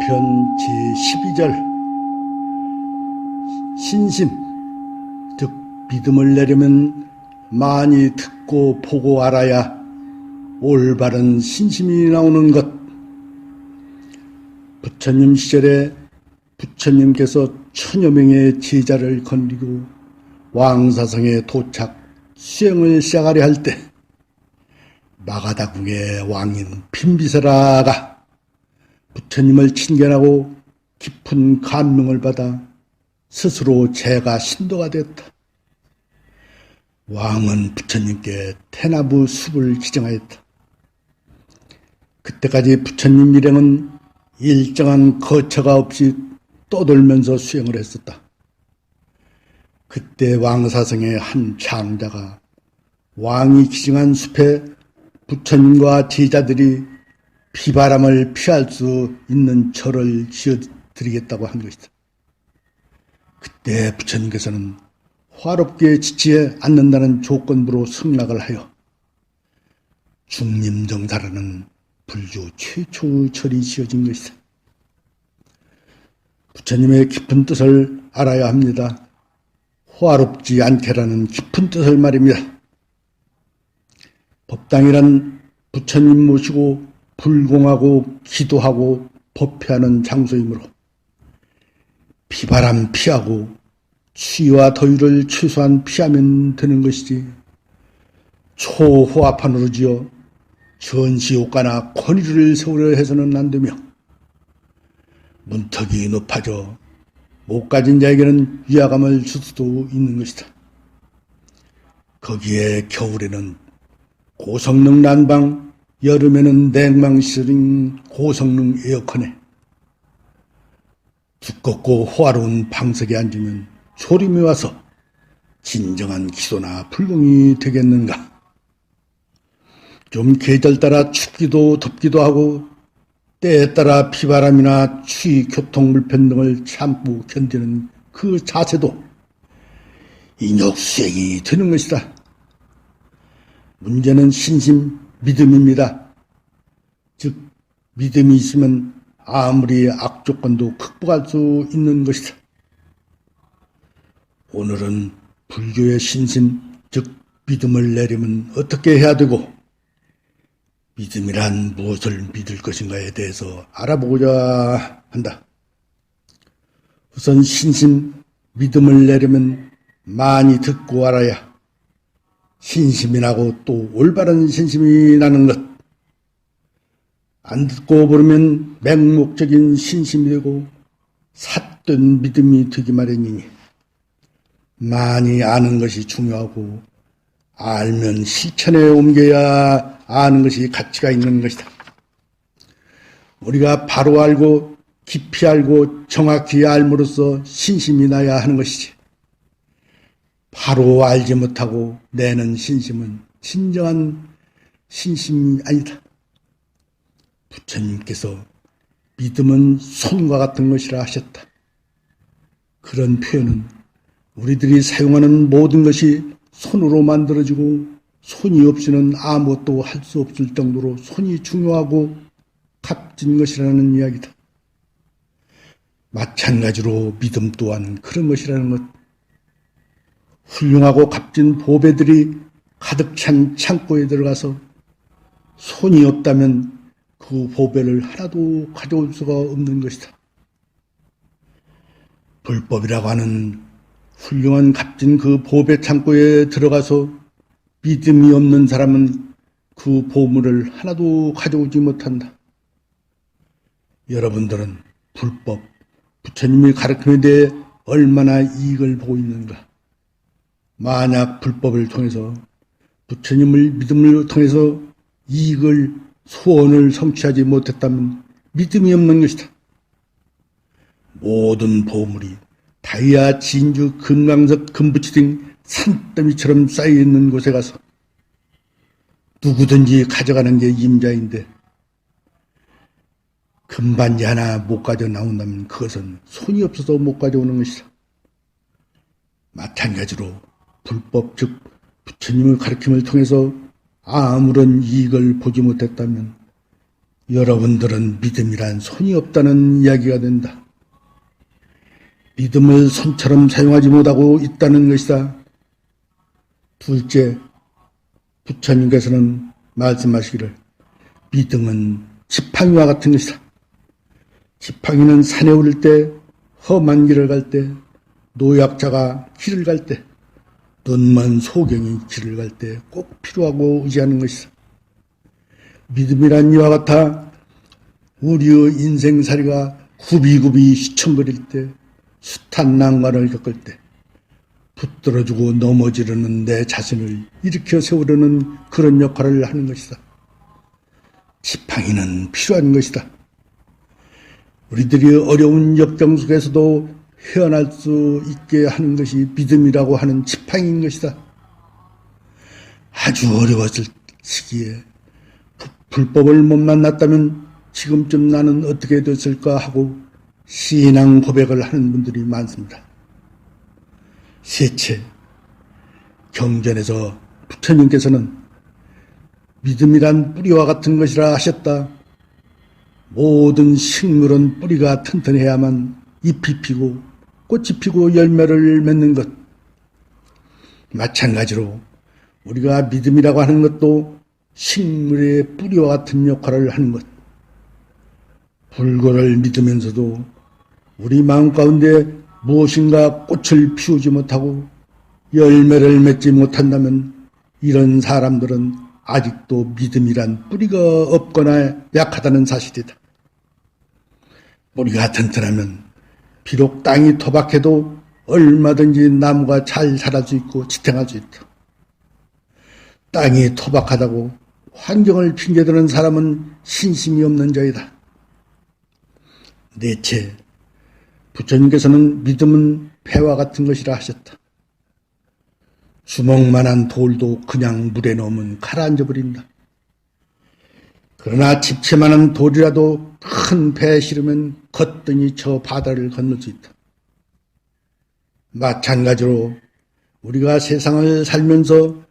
시편 제12절 신심, 즉 믿음을 내려면 많이 듣고 보고 알아야 올바른 신심이 나오는 것. 부처님 시절에 부처님께서 천여 명의 제자를 건드리고 왕사성에 도착 수행을 시작하려 할 때 마가다궁의 왕인 빈비세라가 부처님을 친견하고 깊은 감명을 받아 스스로 제가 신도가 되었다. 왕은 부처님께 태나무 숲을 지정하였다. 그때까지 부처님 일행은 일정한 거처가 없이 떠돌면서 수행을 했었다. 그때 왕사성의 한 장자가 왕이 지정한 숲에 부처님과 제자들이 비바람을 피할 수 있는 절을 지어드리겠다고 한 것이다. 그때 부처님께서는 화롭게 지치지 않는다는 조건부로 승낙을 하여 중림정사라는 불교 최초의 절이 지어진 것이다. 부처님의 깊은 뜻을 알아야 합니다. 화롭지 않게라는 깊은 뜻을 말입니다. 법당이란 부처님 모시고 불공하고 기도하고 법회하는 장소이므로 비바람 피하고 추위와 더위를 최소한 피하면 되는 것이지 초호화판으로 지어 전시효과나 권위를 세우려 해서는 안 되며 문턱이 높아져 못 가진 자에게는 위화감을 줄 수도 있는 것이다. 거기에 겨울에는 고성능 난방, 여름에는 냉방시설인 고성능 에어컨에 두껍고 호화로운 방석에 앉으면 졸음이 와서 진정한 기도나 불공이 되겠는가. 좀 계절 따라 춥기도 덥기도 하고 때에 따라 비바람이나 추위, 교통 불편 등을 참고 견디는 그 자세도 인욕수행이 되는 것이다. 문제는 신심, 믿음입니다. 즉 믿음이 있으면 아무리 악조건도 극복할 수 있는 것이다. 오늘은 불교의 신심, 즉 믿음을 내려면 어떻게 해야 되고 믿음이란 무엇을 믿을 것인가에 대해서 알아보고자 한다. 우선 신심, 믿음을 내려면 많이 듣고 알아야 신심이 나고 또 올바른 신심이 나는 것. 안 듣고 버리면 맹목적인 신심이 되고 삿된 믿음이 되기 마련이니 많이 아는 것이 중요하고 알면 실천에 옮겨야 아는 것이 가치가 있는 것이다. 우리가 바로 알고 깊이 알고 정확히 알므로써 신심이 나야 하는 것이지. 바로 알지 못하고 내는 신심은 진정한 신심이 아니다. 부처님께서 믿음은 손과 같은 것이라 하셨다. 그런 표현은 우리들이 사용하는 모든 것이 손으로 만들어지고 손이 없이는 아무것도 할 수 없을 정도로 손이 중요하고 값진 것이라는 이야기다. 마찬가지로 믿음 또한 그런 것이라는 것. 훌륭하고 값진 보배들이 가득 찬 창고에 들어가서 손이 없다면 그 보배를 하나도 가져올 수가 없는 것이다. 불법이라고 하는 훌륭한 값진 그 보배 창고에 들어가서 믿음이 없는 사람은 그 보물을 하나도 가져오지 못한다. 여러분들은 불법, 부처님의 가르침에 대해 얼마나 이익을 보고 있는가? 만약 불법을 통해서 부처님을 믿음을 통해서 이익을 소원을 성취하지 못했다면 믿음이 없는 것이다. 모든 보물이 다이아, 진주, 금강석, 금부치 등 산더미처럼 쌓여있는 곳에 가서 누구든지 가져가는 게 임자인데 금반지 하나 못 가져 나온다면 그것은 손이 없어서 못 가져오는 것이다. 마찬가지로 불법, 즉 부처님의 가르침을 통해서 아무런 이익을 보지 못했다면 여러분들은 믿음이란 손이 없다는 이야기가 된다. 믿음을 손처럼 사용하지 못하고 있다는 것이다. 둘째, 부처님께서는 말씀하시기를 믿음은 지팡이와 같은 것이다. 지팡이는 산에 오를 때, 험한 길을 갈 때, 노약자가 길을 갈 때, 눈먼 소경이 길을 갈 때 꼭 필요하고 의지하는 것이다. 믿음이란 이와 같아 우리의 인생살이가 굽이굽이 휘청거릴 때, 숱한 난관을 겪을 때 붙들어주고 넘어지려는 내 자신을 일으켜 세우려는 그런 역할을 하는 것이다. 지팡이는 필요한 것이다. 우리들이 어려운 역경 속에서도 헤어날 수 있게 하는 것이 믿음이라고 하는 지팡이인 것이다. 아주 어려웠을 시기에 불법을 못 만났다면 지금쯤 나는 어떻게 됐을까 하고 신앙 고백을 하는 분들이 많습니다. 셋째, 경전에서 부처님께서는 믿음이란 뿌리와 같은 것이라 하셨다. 모든 식물은 뿌리가 튼튼해야만 잎이 피고 꽃이 피고 열매를 맺는 것. 마찬가지로 우리가 믿음이라고 하는 것도 식물의 뿌리와 같은 역할을 하는 것. 불교를 믿으면서도 우리 마음 가운데 무엇인가 꽃을 피우지 못하고 열매를 맺지 못한다면 이런 사람들은 아직도 믿음이란 뿌리가 없거나 약하다는 사실이다. 뿌리가 튼튼하면 비록 땅이 토박해도 얼마든지 나무가 잘 자랄 수 있고 지탱할 수 있다. 땅이 토박하다고 환경을 핑계대는 사람은 신심이 없는 자이다. 넷째, 부처님께서는 믿음은 배와 같은 것이라 하셨다. 주먹만한 돌도 그냥 물에 넣으면 가라앉아 버린다. 그러나 집채만한 돌이라도 큰 배에 실으면 거뜬히 저 바다를 건널 수 있다. 마찬가지로 우리가 세상을 살면서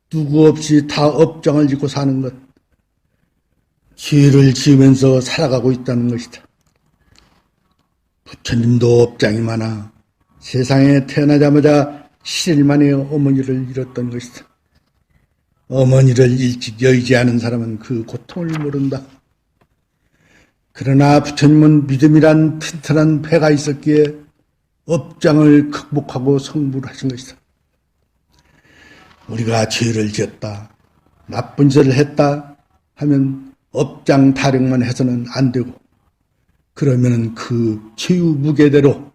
누구 없이 다 업장을 짓고 사는 것, 죄를 지으면서 살아가고 있다는 것이다. 부처님도 업장이 많아 세상에 태어나자마자 7일 만에 어머니를 잃었던 것이다. 어머니를 일찍 여의지 않은 사람은 그 고통을 모른다. 그러나 부처님은 믿음이란 튼튼한 배가 있었기에 업장을 극복하고 성불을 하신 것이다. 우리가 죄를 지었다, 나쁜 짓을 했다 하면 업장 타령만 해서는 안 되고, 그러면은 그 죄의 무게대로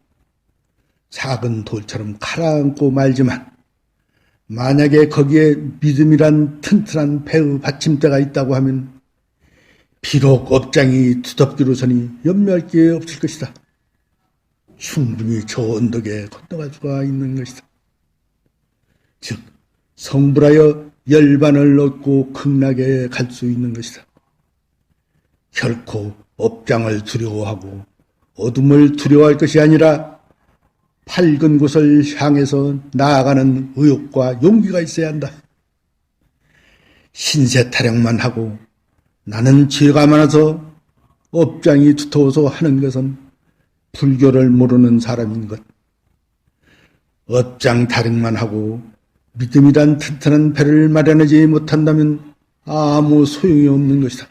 작은 돌처럼 가라앉고 말지만, 만약에 거기에 믿음이란 튼튼한 배의 받침대가 있다고 하면 비록 업장이 두텁기로서니 염려할 게 없을 것이다. 충분히 저 언덕에 건너갈 수가 있는 것이다. 즉 성불하여 열반을 얻고 극락에 갈 수 있는 것이다. 결코 업장을 두려워하고 어둠을 두려워할 것이 아니라 밝은 곳을 향해서 나아가는 의욕과 용기가 있어야 한다. 신세 타령만 하고 나는 죄가 많아서 업장이 두터워서 하는 것은 불교를 모르는 사람인 것. 업장 타령만 하고 믿음이란 튼튼한 배를 마련하지 못한다면 아무 소용이 없는 것이다.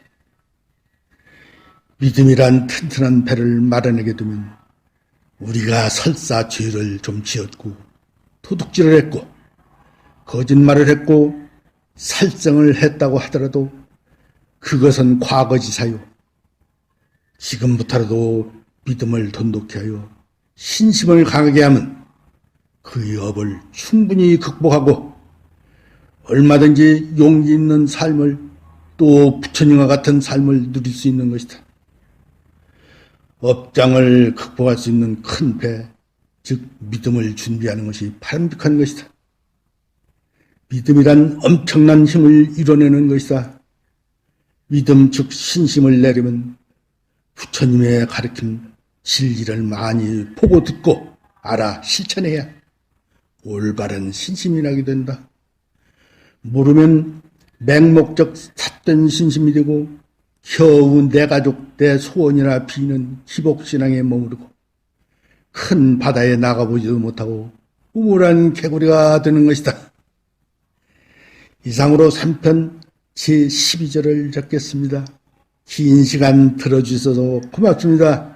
믿음이란 튼튼한 배를 마련하게 되면 우리가 설사 죄를 좀 지었고 도둑질을 했고 거짓말을 했고 살성을 했다고 하더라도 그것은 과거지사요. 지금부터라도 믿음을 돈독히 하여 신심을 강하게 하면 그 업을 충분히 극복하고 얼마든지 용기 있는 삶을, 또 부처님과 같은 삶을 누릴 수 있는 것이다. 업장을 극복할 수 있는 큰 배, 즉 믿음을 준비하는 것이 바람직한 것이다. 믿음이란 엄청난 힘을 이뤄내는 것이다. 믿음 즉 신심을 내려면 부처님의 가르침 진리를 많이 보고 듣고 알아 실천해야 올바른 신심이 나게 된다. 모르면 맹목적 삿된 신심이 되고 겨우 내 가족 내 소원이나 비는 기복신앙에 머무르고 큰 바다에 나가보지도 못하고 우물한 개구리가 되는 것이다. 이상으로 3편 제12절을 적겠습니다. 긴 시간 들어주셔서 고맙습니다.